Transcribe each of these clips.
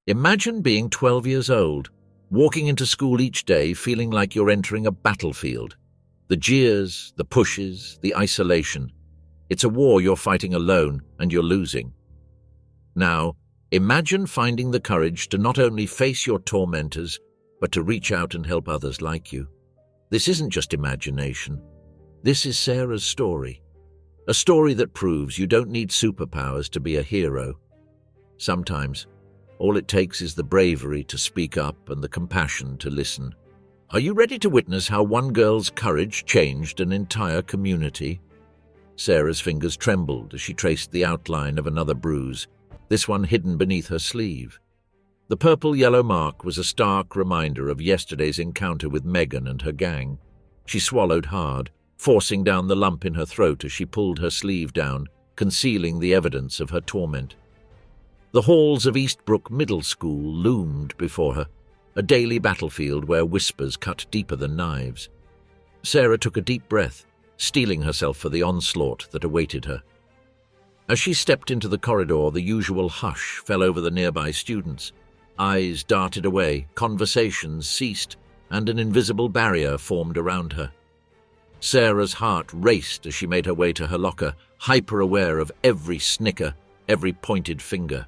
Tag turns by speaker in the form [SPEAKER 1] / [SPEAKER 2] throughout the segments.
[SPEAKER 1] Imagine being 12 years old, walking into school each day feeling like you're entering a battlefield. The jeers, the pushes, the isolation. It's a war you're fighting alone and you're losing. Now, imagine finding the courage to not only face your tormentors, but to reach out and help others like you. This isn't just imagination. This is Sarah's story. A story that proves you don't need superpowers to be a hero. Sometimes, all it takes is the bravery to speak up and the compassion to listen. Are you ready to witness how one girl's courage changed an entire community? Sarah's fingers trembled as she traced the outline of another bruise, this one hidden beneath her sleeve. The purple-yellow mark was a stark reminder of yesterday's encounter with Megan and her gang. She swallowed hard, forcing down the lump in her throat as she pulled her sleeve down, concealing the evidence of her torment. The halls of Eastbrook Middle School loomed before her, a daily battlefield where whispers cut deeper than knives. Sarah took a deep breath, steeling herself for the onslaught that awaited her. As she stepped into the corridor, the usual hush fell over the nearby students. Eyes darted away, conversations ceased, and an invisible barrier formed around her. Sarah's heart raced as she made her way to her locker, hyper-aware of every snicker, every pointed finger.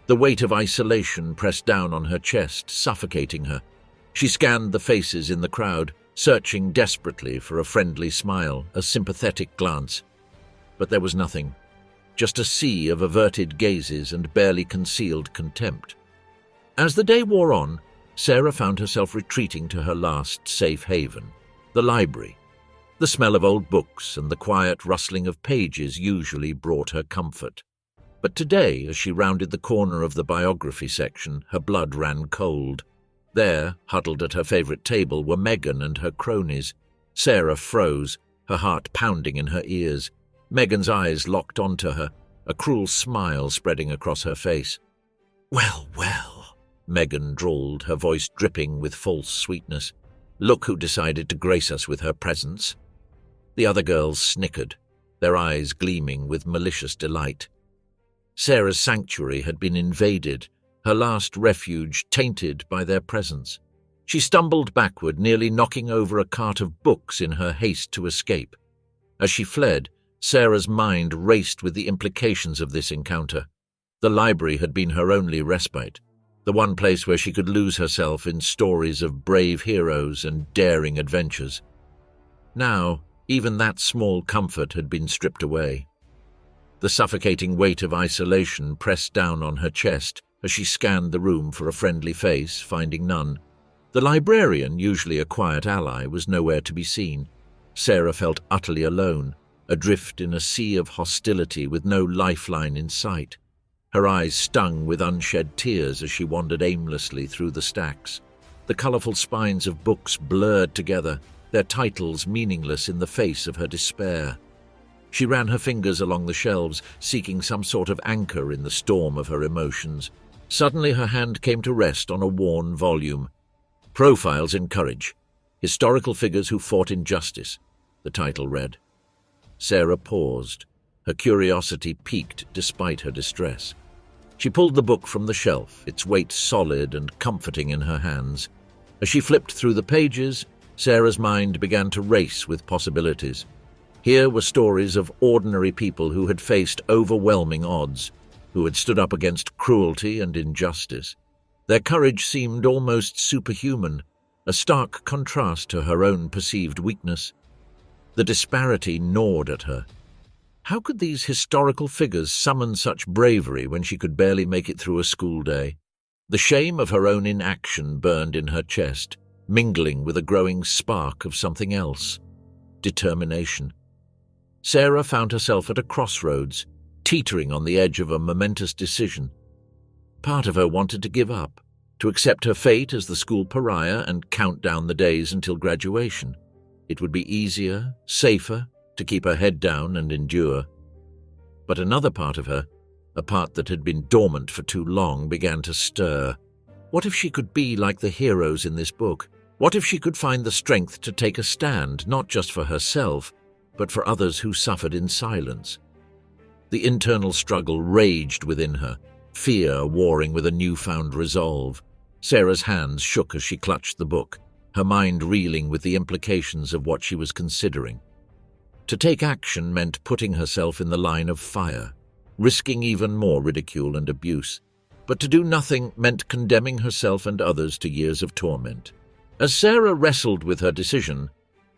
[SPEAKER 1] The weight of isolation pressed down on her chest, suffocating her. She scanned the faces in the crowd, searching desperately for a friendly smile, a sympathetic glance. But there was nothing, just a sea of averted gazes and barely concealed contempt. As the day wore on, Sarah found herself retreating to her last safe haven, the library. The smell of old books and the quiet rustling of pages usually brought her comfort. But today, as she rounded the corner of the biography section, her blood ran cold. There, huddled at her favorite table, were Megan and her cronies. Sarah froze, her heart pounding in her ears. Megan's eyes locked onto her, a cruel smile spreading across her face. "Well, well," Megan drawled, her voice dripping with false sweetness. "Look who decided to grace us with her presence." The other girls snickered, their eyes gleaming with malicious delight. Sarah's sanctuary had been invaded, her last refuge tainted by their presence. She stumbled backward, nearly knocking over a cart of books in her haste to escape. As she fled, Sarah's mind raced with the implications of this encounter. The library had been her only respite, the one place where she could lose herself in stories of brave heroes and daring adventures. Now, even that small comfort had been stripped away. The suffocating weight of isolation pressed down on her chest as she scanned the room for a friendly face, finding none. The librarian, usually a quiet ally, was nowhere to be seen. Sarah felt utterly alone, adrift in a sea of hostility with no lifeline in sight. Her eyes stung with unshed tears as she wandered aimlessly through the stacks. The colourful spines of books blurred together, their titles meaningless in the face of her despair. She ran her fingers along the shelves, seeking some sort of anchor in the storm of her emotions. Suddenly her hand came to rest on a worn volume. "Profiles in Courage. Historical Figures Who Fought Injustice," the title read. Sarah paused, her curiosity piqued despite her distress. She pulled the book from the shelf, its weight solid and comforting in her hands. As she flipped through the pages, Sarah's mind began to race with possibilities. Here were stories of ordinary people who had faced overwhelming odds, who had stood up against cruelty and injustice. Their courage seemed almost superhuman, a stark contrast to her own perceived weakness. The disparity gnawed at her. How could these historical figures summon such bravery when she could barely make it through a school day? The shame of her own inaction burned in her chest, mingling with a growing spark of something else: determination. Sarah found herself at a crossroads, teetering on the edge of a momentous decision. Part of her wanted to give up, to accept her fate as the school pariah and count down the days until graduation. It would be easier, safer, to keep her head down and endure. But another part of her, a part that had been dormant for too long, began to stir. What if she could be like the heroes in this book? What if she could find the strength to take a stand, not just for herself, but for others who suffered in silence? The internal struggle raged within her, fear warring with a newfound resolve. Sarah's hands shook as she clutched the book, her mind reeling with the implications of what she was considering. To take action meant putting herself in the line of fire, risking even more ridicule and abuse. But to do nothing meant condemning herself and others to years of torment. As Sarah wrestled with her decision,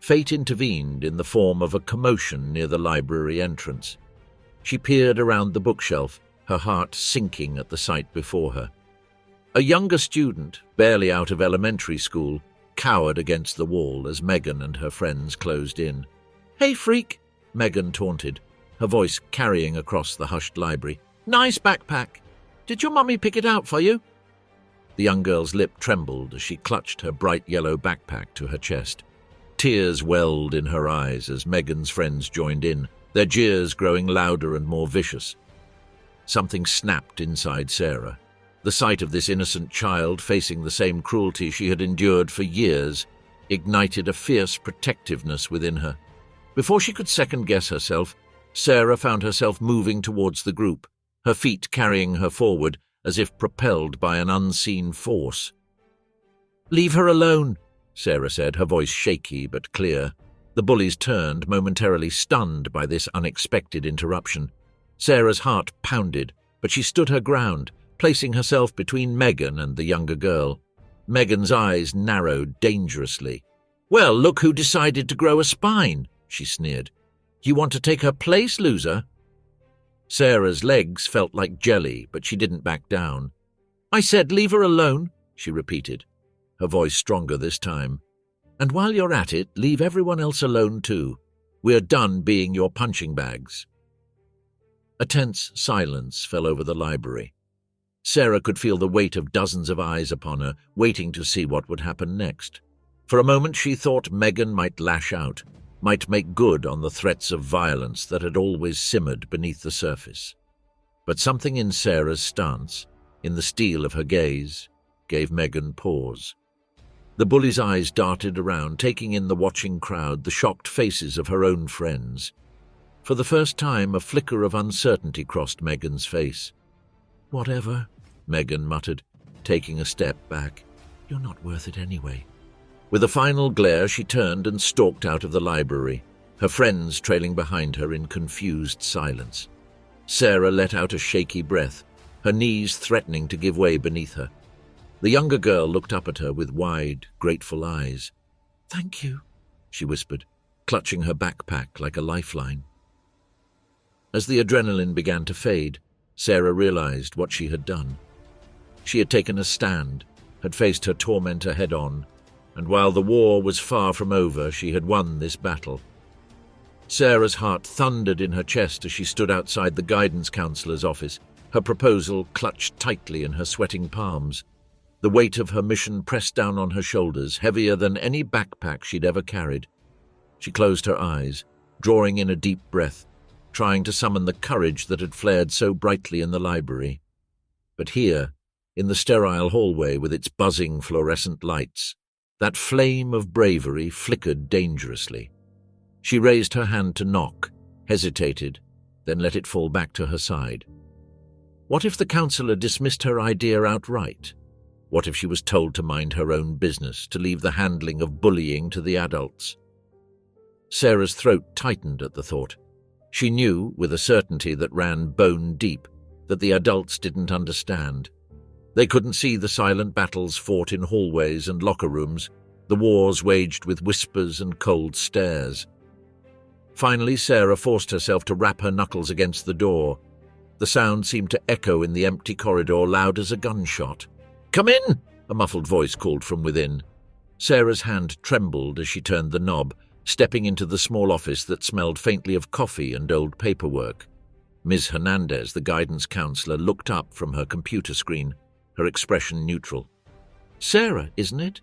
[SPEAKER 1] fate intervened in the form of a commotion near the library entrance. She peered around the bookshelf, her heart sinking at the sight before her. A younger student, barely out of elementary school, cowered against the wall as Megan and her friends closed in. "Hey, freak," Megan taunted, her voice carrying across the hushed library. "Nice backpack. Did your mummy pick it out for you?" The young girl's lip trembled as she clutched her bright yellow backpack to her chest. Tears welled in her eyes as Megan's friends joined in, their jeers growing louder and more vicious. Something snapped inside Sarah. The sight of this innocent child facing the same cruelty she had endured for years ignited a fierce protectiveness within her. Before she could second-guess herself, Sarah found herself moving towards the group, her feet carrying her forward as if propelled by an unseen force. "Leave her alone," Sarah said, her voice shaky but clear. The bullies turned, momentarily stunned by this unexpected interruption. Sarah's heart pounded, but she stood her ground, placing herself between Megan and the younger girl. Megan's eyes narrowed dangerously. "Well, look who decided to grow a spine," she sneered. "You want to take her place, loser?" Sarah's legs felt like jelly, but she didn't back down. "I said leave her alone," she repeated, her voice stronger this time. "And while you're at it, leave everyone else alone too. We're done being your punching bags." A tense silence fell over the library. Sarah could feel the weight of dozens of eyes upon her, waiting to see what would happen next. For a moment she thought Megan might lash out, might make good on the threats of violence that had always simmered beneath the surface. But something in Sarah's stance, in the steel of her gaze, gave Megan pause. The bully's eyes darted around, taking in the watching crowd, the shocked faces of her own friends. For the first time, a flicker of uncertainty crossed Megan's face. "Whatever," Megan muttered, taking a step back. "You're not worth it anyway." With a final glare, she turned and stalked out of the library, her friends trailing behind her in confused silence. Sarah let out a shaky breath, her knees threatening to give way beneath her. The younger girl looked up at her with wide, grateful eyes. "Thank you," she whispered, clutching her backpack like a lifeline. As the adrenaline began to fade, Sarah realized what she had done. She had taken a stand, had faced her tormentor head-on, and while the war was far from over, she had won this battle. Sarah's heart thundered in her chest as she stood outside the guidance counselor's office, her proposal clutched tightly in her sweating palms. The weight of her mission pressed down on her shoulders, heavier than any backpack she'd ever carried. She closed her eyes, drawing in a deep breath, trying to summon the courage that had flared so brightly in the library. But here, in the sterile hallway with its buzzing fluorescent lights, that flame of bravery flickered dangerously. She raised her hand to knock, hesitated, then let it fall back to her side. What if the counselor dismissed her idea outright? What if she was told to mind her own business, to leave the handling of bullying to the adults? Sarah's throat tightened at the thought. She knew, with a certainty that ran bone deep, that the adults didn't understand. They couldn't see the silent battles fought in hallways and locker rooms, the wars waged with whispers and cold stares. Finally, Sarah forced herself to rap her knuckles against the door. The sound seemed to echo in the empty corridor, loud as a gunshot. "Come in!" a muffled voice called from within. Sarah's hand trembled as she turned the knob, stepping into the small office that smelled faintly of coffee and old paperwork. Ms. Hernandez, the guidance counselor, looked up from her computer screen, her expression neutral. "Sarah, isn't it?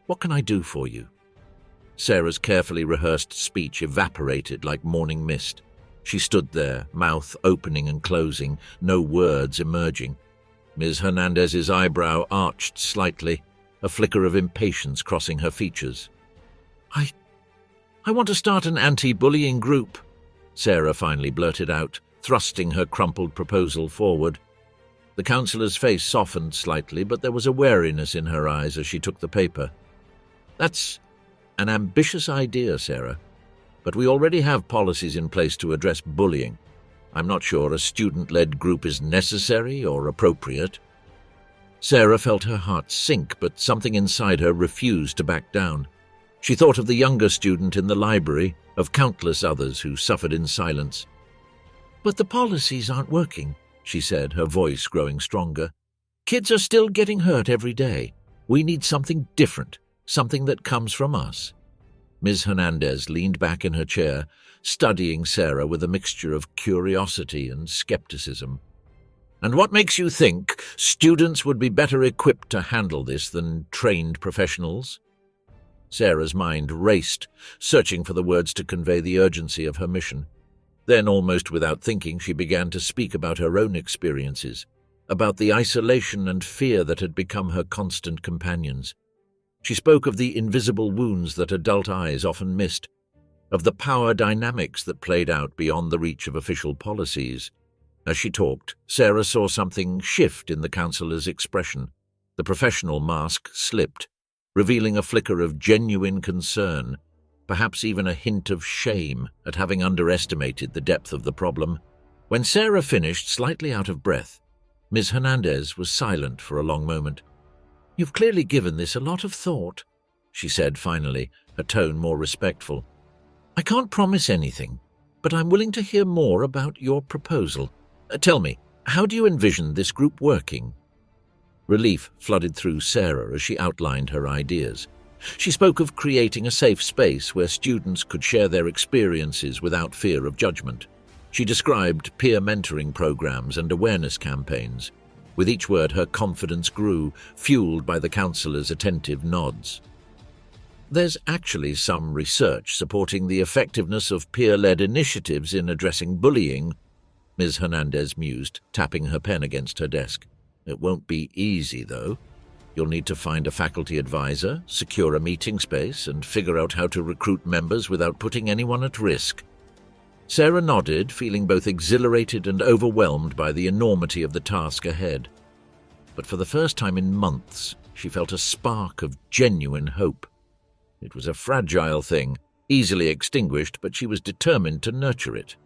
[SPEAKER 1] What can I do for you?" Sarah's carefully rehearsed speech evaporated like morning mist. She stood there, mouth opening and closing, no words emerging. Ms. Hernandez's eyebrow arched slightly, a flicker of impatience crossing her features. I want to start an anti-bullying group," Sarah finally blurted out, thrusting her crumpled proposal forward. The counselor's face softened slightly, but there was a wariness in her eyes as she took the paper. That's an ambitious idea, Sarah, but we already have policies in place to address bullying. I'm not sure a student-led group is necessary or appropriate. Sarah felt her heart sink, but something inside her refused to back down. She thought of the younger student in the library, of countless others who suffered in silence. "But the policies aren't working," she said, her voice growing stronger. "Kids are still getting hurt every day. We need something different, something that comes from us." Ms. Hernandez leaned back in her chair, studying Sarah with a mixture of curiosity and skepticism. "And what makes you think students would be better equipped to handle this than trained professionals?" Sarah's mind raced, searching for the words to convey the urgency of her mission. Then, almost without thinking, she began to speak about her own experiences, about the isolation and fear that had become her constant companions. She spoke of the invisible wounds that adult eyes often missed, of the power dynamics that played out beyond the reach of official policies. As she talked, Sarah saw something shift in the counselor's expression. The professional mask slipped, revealing a flicker of genuine concern, perhaps even a hint of shame at having underestimated the depth of the problem. When Sarah finished, slightly out of breath, Ms. Hernandez was silent for a long moment. "You've clearly given this a lot of thought," she said finally, her tone more respectful. "I can't promise anything, but I'm willing to hear more about your proposal. Tell me, how do you envision this group working?" Relief flooded through Sarah as she outlined her ideas. She spoke of creating a safe space where students could share their experiences without fear of judgment. She described peer mentoring programs and awareness campaigns. With each word, her confidence grew, fueled by the counselor's attentive nods. "There's actually some research supporting the effectiveness of peer-led initiatives in addressing bullying," Ms. Hernandez mused, tapping her pen against her desk. "It won't be easy, though. You'll need to find a faculty advisor, secure a meeting space, and figure out how to recruit members without putting anyone at risk." Sarah nodded, feeling both exhilarated and overwhelmed by the enormity of the task ahead. But for the first time in months, she felt a spark of genuine hope. It was a fragile thing, easily extinguished, but she was determined to nurture it.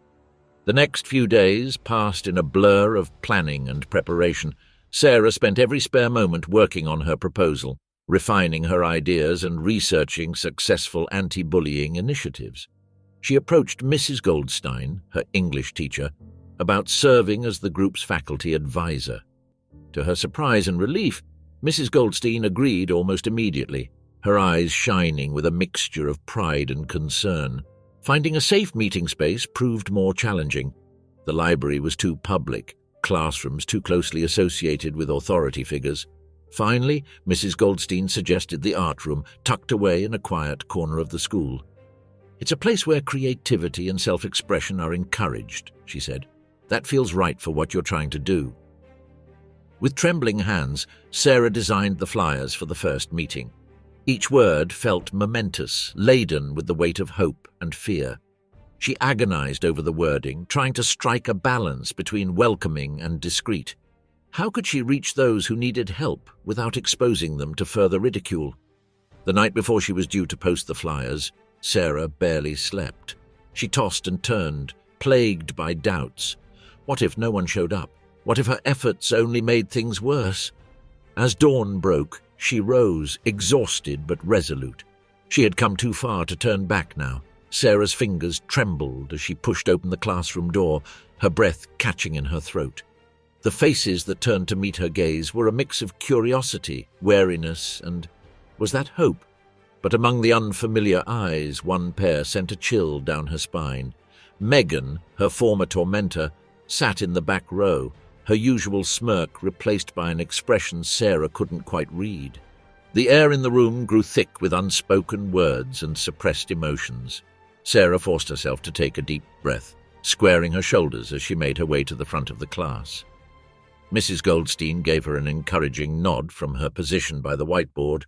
[SPEAKER 1] The next few days passed in a blur of planning and preparation. Sarah spent every spare moment working on her proposal, refining her ideas and researching successful anti-bullying initiatives. She approached Mrs. Goldstein, her English teacher, about serving as the group's faculty advisor. To her surprise and relief, Mrs. Goldstein agreed almost immediately, her eyes shining with a mixture of pride and concern. Finding a safe meeting space proved more challenging. The library was too public, classrooms too closely associated with authority figures. Finally, Mrs. Goldstein suggested the art room, tucked away in a quiet corner of the school. "It's a place where creativity and self-expression are encouraged," she said. "That feels right for what you're trying to do." With trembling hands, Sarah designed the flyers for the first meeting. Each word felt momentous, laden with the weight of hope and fear. She agonized over the wording, trying to strike a balance between welcoming and discreet. How could she reach those who needed help without exposing them to further ridicule? The night before she was due to post the flyers, Sarah barely slept. She tossed and turned, plagued by doubts. What if no one showed up? What if her efforts only made things worse? As dawn broke, she rose, exhausted but resolute. She had come too far to turn back now. Sarah's fingers trembled as she pushed open the classroom door, her breath catching in her throat. The faces that turned to meet her gaze were a mix of curiosity, wariness, and was that hope? But among the unfamiliar eyes, one pair sent a chill down her spine. Megan, her former tormentor, sat in the back row, her usual smirk replaced by an expression Sarah couldn't quite read. The air in the room grew thick with unspoken words and suppressed emotions. Sarah forced herself to take a deep breath, squaring her shoulders as she made her way to the front of the class. Mrs. Goldstein gave her an encouraging nod from her position by the whiteboard,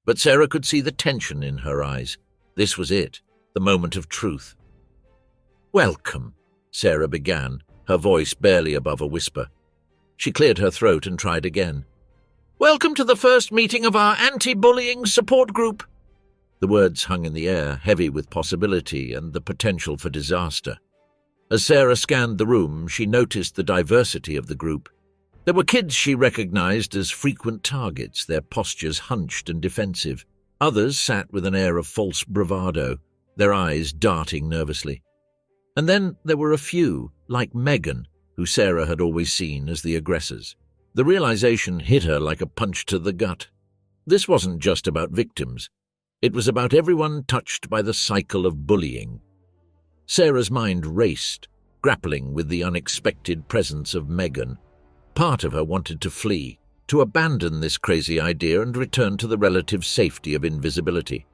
[SPEAKER 1] but Sarah could see the tension in her eyes. This was it, the moment of truth. "Welcome," Sarah began, her voice barely above a whisper. She cleared her throat and tried again. "Welcome to the first meeting of our anti-bullying support group." The words hung in the air, heavy with possibility and the potential for disaster. As Sarah scanned the room, she noticed the diversity of the group. There were kids she recognized as frequent targets, their postures hunched and defensive. Others sat with an air of false bravado, their eyes darting nervously. And then there were a few, like Megan, who Sarah had always seen as the aggressors. The realization hit her like a punch to the gut. This wasn't just about victims. It was about everyone touched by the cycle of bullying. Sarah's mind raced, grappling with the unexpected presence of Megan. Part of her wanted to flee, to abandon this crazy idea and return to the relative safety of invisibility.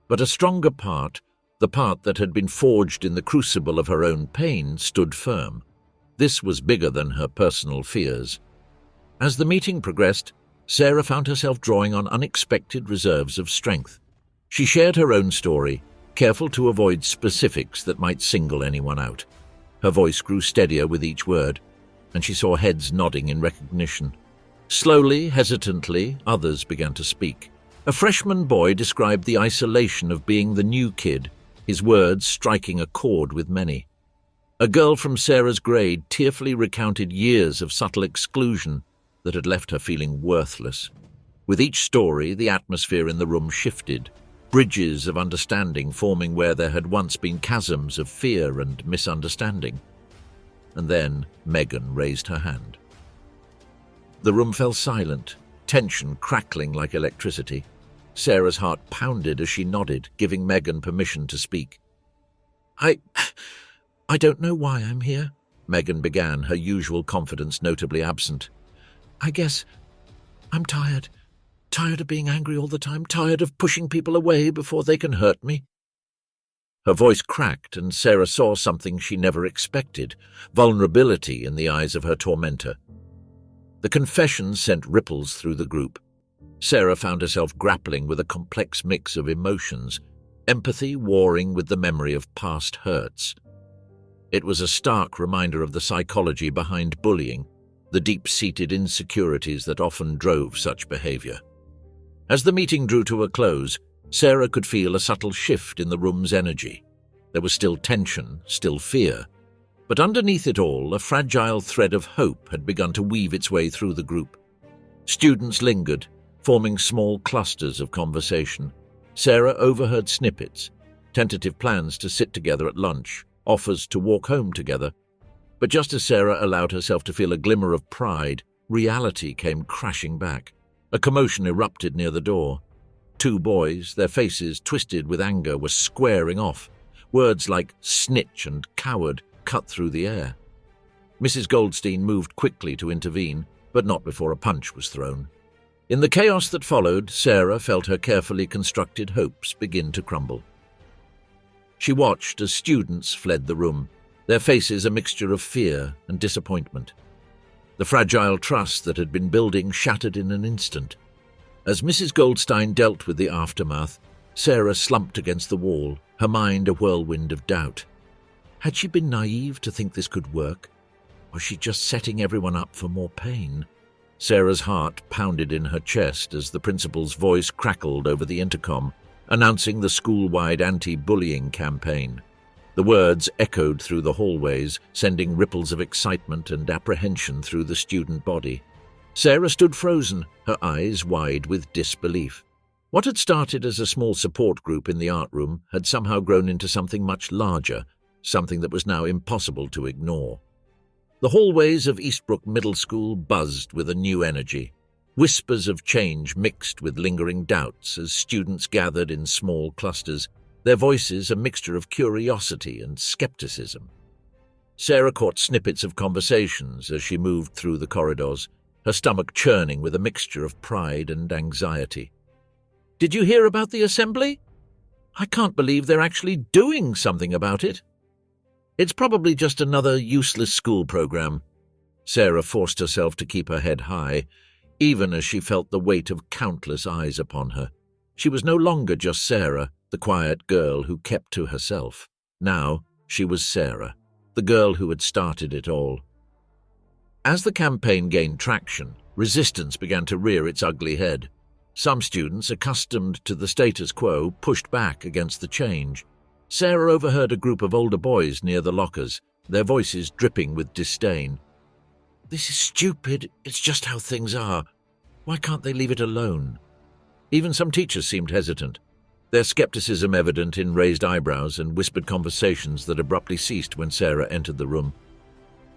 [SPEAKER 1] But a stronger part, the part that had been forged in the crucible of her own pain, stood firm. This was bigger than her personal fears. As the meeting progressed, Sarah found herself drawing on unexpected reserves of strength. She shared her own story, careful to avoid specifics that might single anyone out. Her voice grew steadier with each word, and she saw heads nodding in recognition. Slowly, hesitantly, others began to speak. A freshman boy described the isolation of being the new kid, his words striking a chord with many. A girl from Sarah's grade tearfully recounted years of subtle exclusion that had left her feeling worthless. With each story, the atmosphere in the room shifted, bridges of understanding forming where there had once been chasms of fear and misunderstanding. And then Megan raised her hand. The room fell silent, tension crackling like electricity. Sarah's heart pounded as she nodded, giving Megan permission to speak. I don't know why I'm here," Megan began, her usual confidence notably absent. "I guess I'm tired. Tired of being angry all the time, tired of pushing people away before they can hurt me." Her voice cracked, and Sarah saw something she never expected, vulnerability in the eyes of her tormentor. The confession sent ripples through the group. Sarah found herself grappling with a complex mix of emotions, empathy warring with the memory of past hurts. It was a stark reminder of the psychology behind bullying, the deep-seated insecurities that often drove such behavior. As the meeting drew to a close, Sarah could feel a subtle shift in the room's energy. There was still tension, still fear, but underneath it all, a fragile thread of hope had begun to weave its way through the group. Students lingered, forming small clusters of conversation. Sarah overheard snippets, tentative plans to sit together at lunch, offers to walk home together. But just as Sarah allowed herself to feel a glimmer of pride, reality came crashing back. A commotion erupted near the door. Two boys, their faces twisted with anger, were squaring off. Words like snitch and coward cut through the air. Mrs. Goldstein moved quickly to intervene, but not before a punch was thrown. In the chaos that followed, Sarah felt her carefully constructed hopes begin to crumble. She watched as students fled the room, their faces a mixture of fear and disappointment. The fragile trust that had been building shattered in an instant. As Mrs. Goldstein dealt with the aftermath, Sarah slumped against the wall, her mind a whirlwind of doubt. Had she been naive to think this could work? Was she just setting everyone up for more pain? Sarah's heart pounded in her chest as the principal's voice crackled over the intercom, announcing the school-wide anti-bullying campaign. The words echoed through the hallways, sending ripples of excitement and apprehension through the student body. Sarah stood frozen, her eyes wide with disbelief. What had started as a small support group in the art room had somehow grown into something much larger, something that was now impossible to ignore. The hallways of Eastbrook Middle School buzzed with a new energy. Whispers of change mixed with lingering doubts as students gathered in small clusters, their voices a mixture of curiosity and skepticism. Sarah caught snippets of conversations as she moved through the corridors, her stomach churning with a mixture of pride and anxiety. "Did you hear about the assembly? I can't believe they're actually doing something about it. It's probably just another useless school program." Sarah forced herself to keep her head high, even as she felt the weight of countless eyes upon her. She was no longer just Sarah, the quiet girl who kept to herself. Now she was Sarah, the girl who had started it all. As the campaign gained traction, resistance began to rear its ugly head. Some students, accustomed to the status quo, pushed back against the change. Sarah overheard a group of older boys near the lockers, their voices dripping with disdain. "This is stupid. It's just how things are. Why can't they leave it alone?" Even some teachers seemed hesitant, their skepticism evident in raised eyebrows and whispered conversations that abruptly ceased when Sarah entered the room.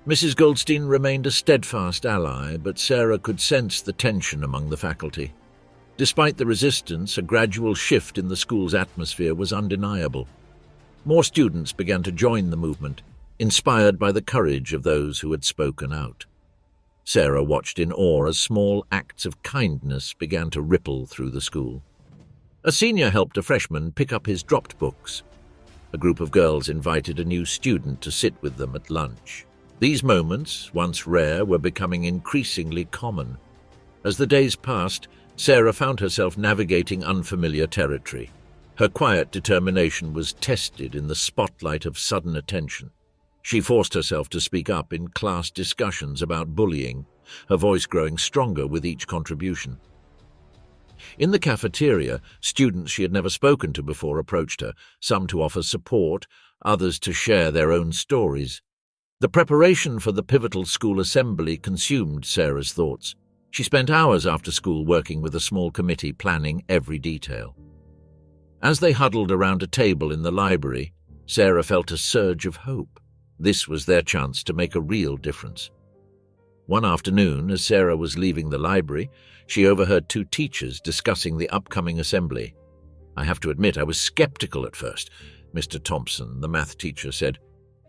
[SPEAKER 1] Mrs. Goldstein remained a steadfast ally, but Sarah could sense the tension among the faculty. Despite the resistance, a gradual shift in the school's atmosphere was undeniable. More students began to join the movement, inspired by the courage of those who had spoken out. Sarah watched in awe as small acts of kindness began to ripple through the school. A senior helped a freshman pick up his dropped books. A group of girls invited a new student to sit with them at lunch. These moments, once rare, were becoming increasingly common. As the days passed, Sarah found herself navigating unfamiliar territory. Her quiet determination was tested in the spotlight of sudden attention. She forced herself to speak up in class discussions about bullying, her voice growing stronger with each contribution. In the cafeteria, students she had never spoken to before approached her, some to offer support, others to share their own stories. The preparation for the pivotal school assembly consumed Sarah's thoughts. She spent hours after school working with a small committee, planning every detail. As they huddled around a table in the library, Sarah felt a surge of hope. This was their chance to make a real difference. One afternoon, as Sarah was leaving the library, she overheard two teachers discussing the upcoming assembly. "I have to admit I was skeptical at first," Mr. Thompson, the math teacher, said.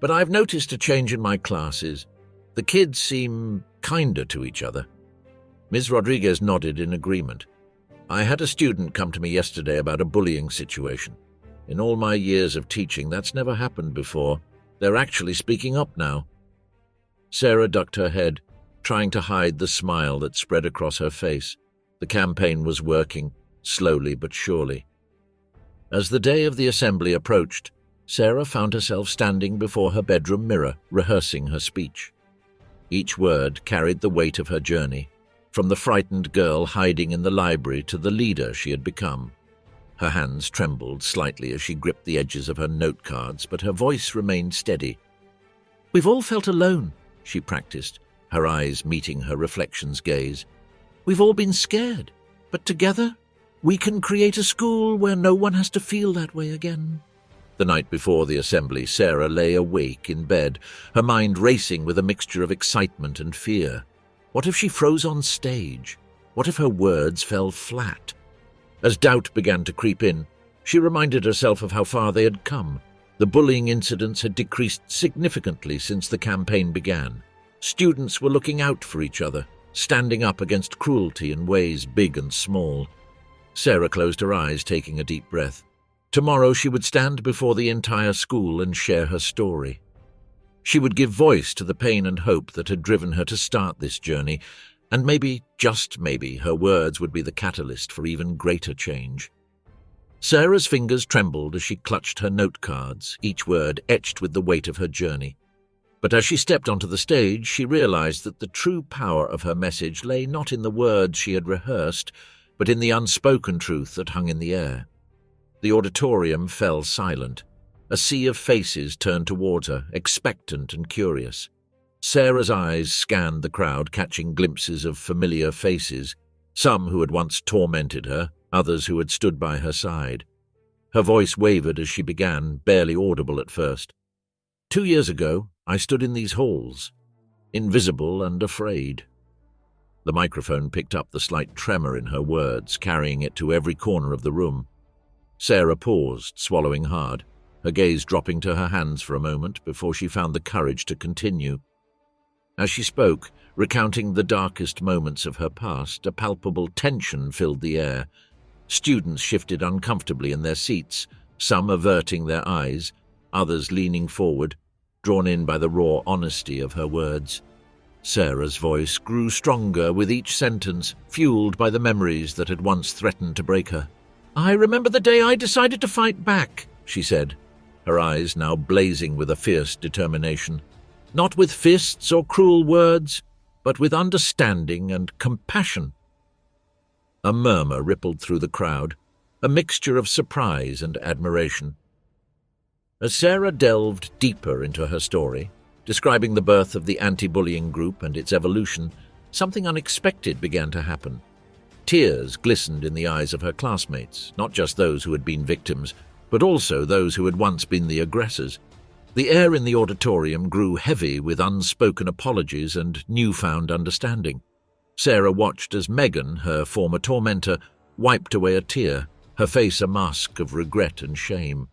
[SPEAKER 1] "But I've noticed a change in my classes. The kids seem kinder to each other." Ms. Rodriguez nodded in agreement. "I had a student come to me yesterday about a bullying situation. In all my years of teaching, that's never happened before. They're actually speaking up now." Sarah ducked her head, trying to hide the smile that spread across her face. The campaign was working, slowly but surely. As the day of the assembly approached, Sarah found herself standing before her bedroom mirror, rehearsing her speech. Each word carried the weight of her journey, from the frightened girl hiding in the library to the leader she had become. Her hands trembled slightly as she gripped the edges of her note cards, but her voice remained steady. "We've all felt alone," she practiced, her eyes meeting her reflection's gaze. "We've all been scared, but together we can create a school where no one has to feel that way again." The night before the assembly, Sarah lay awake in bed, her mind racing with a mixture of excitement and fear. What if she froze on stage? What if her words fell flat? As doubt began to creep in, she reminded herself of how far they had come. The bullying incidents had decreased significantly since the campaign began. Students were looking out for each other, standing up against cruelty in ways big and small. Sarah closed her eyes, taking a deep breath. Tomorrow she would stand before the entire school and share her story. She would give voice to the pain and hope that had driven her to start this journey, and maybe, just maybe, her words would be the catalyst for even greater change. Sarah's fingers trembled as she clutched her note cards, each word etched with the weight of her journey. But as she stepped onto the stage, she realized that the true power of her message lay not in the words she had rehearsed, but in the unspoken truth that hung in the air. The auditorium fell silent. A sea of faces turned towards her, expectant and curious. Sarah's eyes scanned the crowd, catching glimpses of familiar faces, some who had once tormented her, others who had stood by her side. Her voice wavered as she began, barely audible at first. 2 years ago, I stood in these halls, invisible and afraid. The microphone picked up the slight tremor in her words, carrying it to every corner of the room. Sarah paused, swallowing hard, her gaze dropping to her hands for a moment before she found the courage to continue. As she spoke, recounting the darkest moments of her past, a palpable tension filled the air. Students shifted uncomfortably in their seats, some averting their eyes, others leaning forward, drawn in by the raw honesty of her words. Sarah's voice grew stronger with each sentence, fueled by the memories that had once threatened to break her. "I remember the day I decided to fight back," she said, her eyes now blazing with a fierce determination. "Not with fists or cruel words, but with understanding and compassion. A murmur rippled through the crowd, a mixture of surprise and admiration. As Sarah delved deeper into her story, describing the birth of the anti-bullying group and its evolution, something unexpected began to happen. Tears glistened in the eyes of her classmates, not just those who had been victims, but also those who had once been the aggressors. The air in the auditorium grew heavy with unspoken apologies and newfound understanding. Sarah watched as Megan, her former tormentor, wiped away a tear, her face a mask of regret and shame.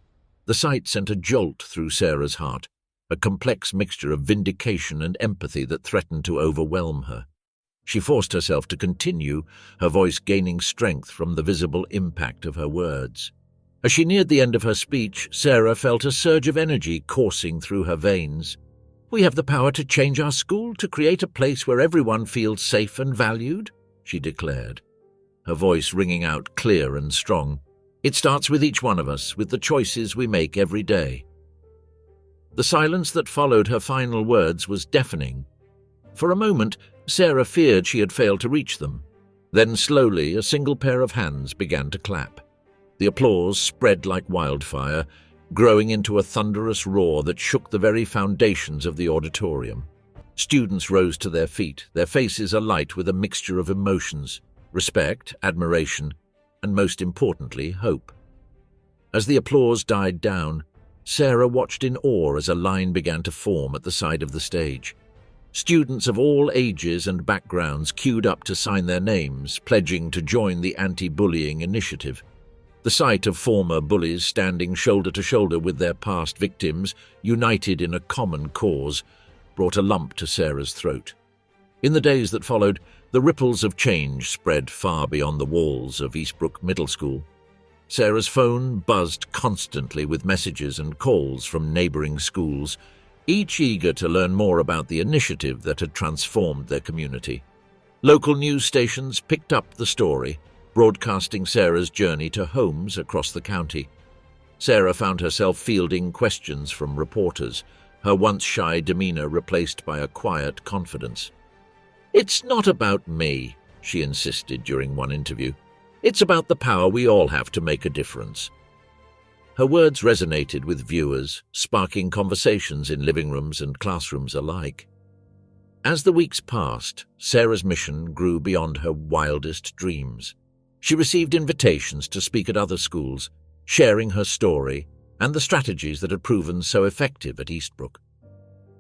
[SPEAKER 1] The sight sent a jolt through Sarah's heart, a complex mixture of vindication and empathy that threatened to overwhelm her. She forced herself to continue, her voice gaining strength from the visible impact of her words. As she neared the end of her speech, Sarah felt a surge of energy coursing through her veins. "We have the power to change our school, to create a place where everyone feels safe and valued," she declared, her voice ringing out clear and strong. "It starts with each one of us, with the choices we make every day." The silence that followed her final words was deafening. For a moment, Sarah feared she had failed to reach them. Then slowly, a single pair of hands began to clap. The applause spread like wildfire, growing into a thunderous roar that shook the very foundations of the auditorium. Students rose to their feet, their faces alight with a mixture of emotions: respect, admiration, and most importantly, hope. As the applause died down, Sarah watched in awe as a line began to form at the side of the stage. Students of all ages and backgrounds queued up to sign their names, pledging to join the anti-bullying initiative. The sight of former bullies standing shoulder to shoulder with their past victims, united in a common cause, brought a lump to Sarah's throat. In the days that followed, the ripples of change spread far beyond the walls of Eastbrook Middle School. Sarah's phone buzzed constantly with messages and calls from neighboring schools, each eager to learn more about the initiative that had transformed their community. Local news stations picked up the story, broadcasting Sarah's journey to homes across the county. Sarah found herself fielding questions from reporters, her once shy demeanor replaced by a quiet confidence. "It's not about me," she insisted during one interview. "It's about the power we all have to make a difference." Her words resonated with viewers, sparking conversations in living rooms and classrooms alike. As the weeks passed, Sarah's mission grew beyond her wildest dreams. She received invitations to speak at other schools, sharing her story and the strategies that had proven so effective at Eastbrook.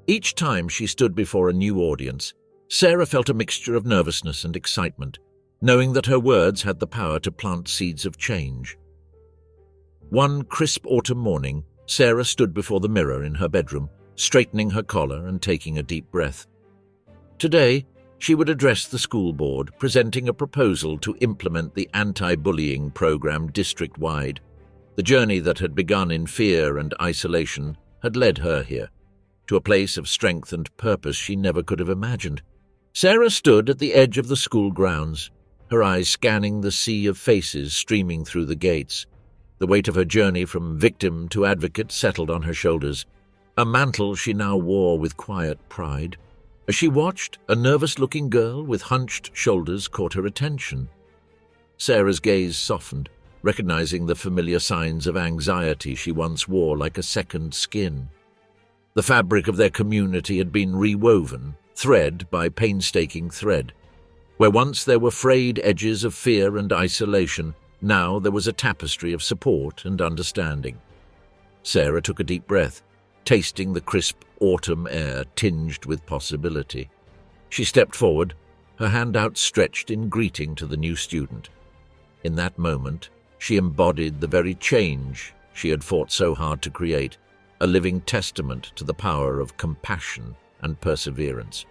[SPEAKER 1] Each time she stood before a new audience, Sarah felt a mixture of nervousness and excitement, knowing that her words had the power to plant seeds of change. One crisp autumn morning, Sarah stood before the mirror in her bedroom, straightening her collar and taking a deep breath. Today, she would address the school board, presenting a proposal to implement the anti-bullying program district-wide. The journey that had begun in fear and isolation had led her here, to a place of strength and purpose she never could have imagined. Sarah stood at the edge of the school grounds, her eyes scanning the sea of faces streaming through the gates. The weight of her journey from victim to advocate settled on her shoulders, a mantle she now wore with quiet pride. As she watched, a nervous-looking girl with hunched shoulders caught her attention. Sarah's gaze softened, recognizing the familiar signs of anxiety she once wore like a second skin. The fabric of their community had been rewoven, thread by painstaking thread. Where once there were frayed edges of fear and isolation, now there was a tapestry of support and understanding. Sarah took a deep breath, tasting the crisp autumn air tinged with possibility. She stepped forward, her hand outstretched in greeting to the new student. In that moment, she embodied the very change she had fought so hard to create, a living testament to the power of compassion and perseverance.